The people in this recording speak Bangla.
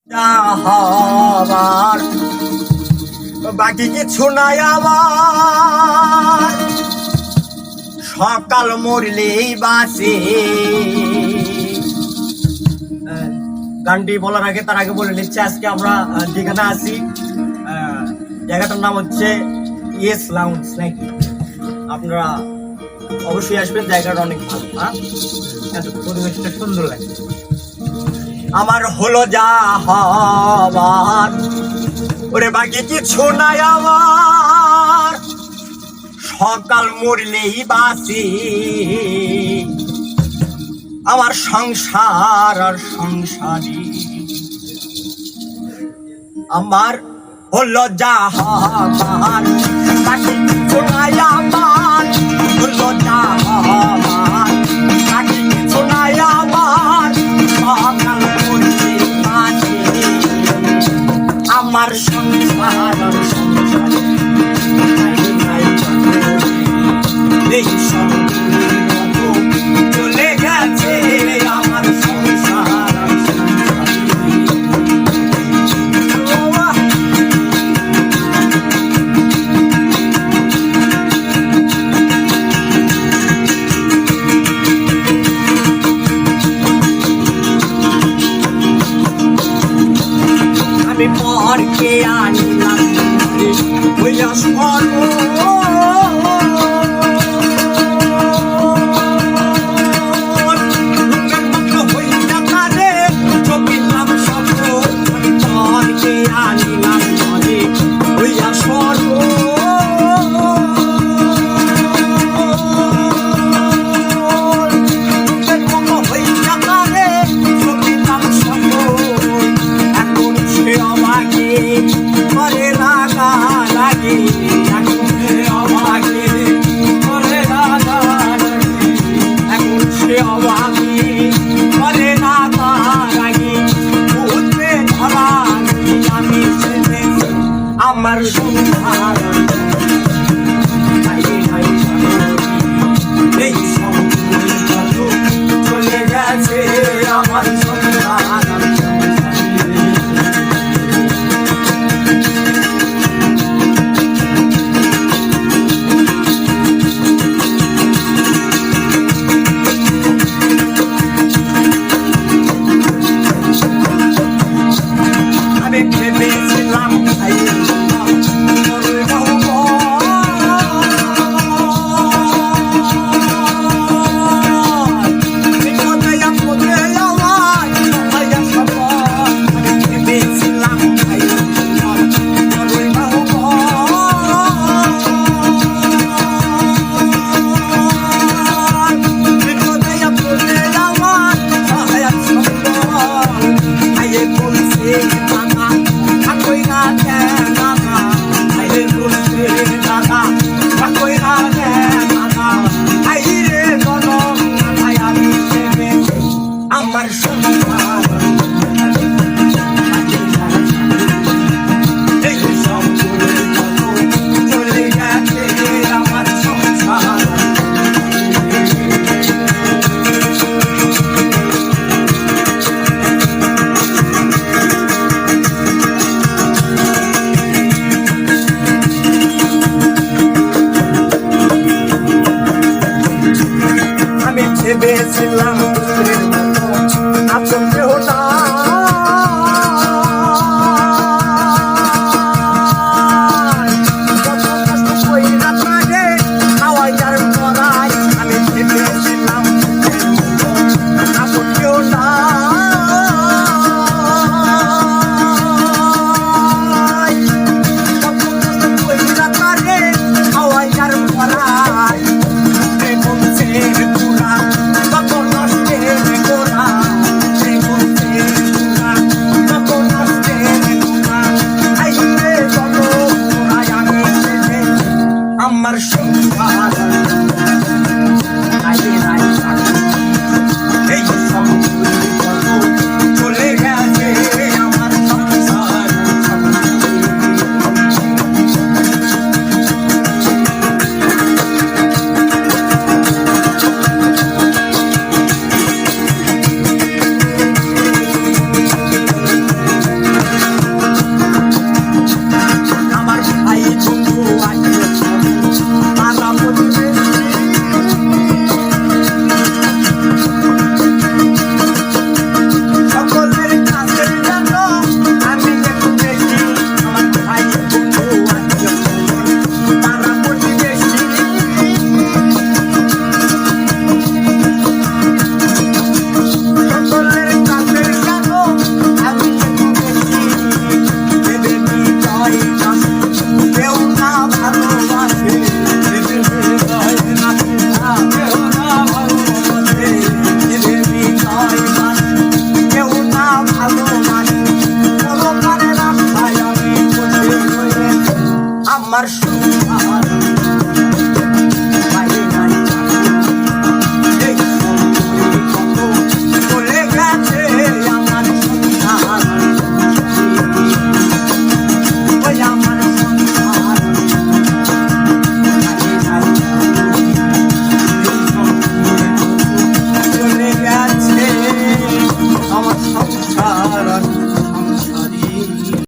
হবার বাকি কিছু নাই আমার, সকাল মরলেই বাসে। গানটি বলার আগে তার আগে বলে নিচ্ছে আজকে আমরা যেখানে আছি জায়গাটার নাম হচ্ছে ইয়েস লাউন্জ নাকি, আপনারা অবশ্যই আসবেন, জায়গাটা অনেক ভালো। পরিবেশটা সুন্দর লাগে। আমার হলো যা হবার ওরে বাকি কিছু নাই আমার, সকাল মরলেই বাসি। আমার সংসার আর সংসারী, আমার হলো যা হবার বাকি কিছু নাই আমার, হলো যা হবার বাকি কিছু নাই আমার, সকাল মরলেই বাসি। আমার সংসার আর সংসারী এই চলে গেছে আমার সংসার। আমি পরকে আনিলাম হইয়া আমার সংসার এই চলে গেছে আমার সংসার। আমি ভেবেছিলাম আমার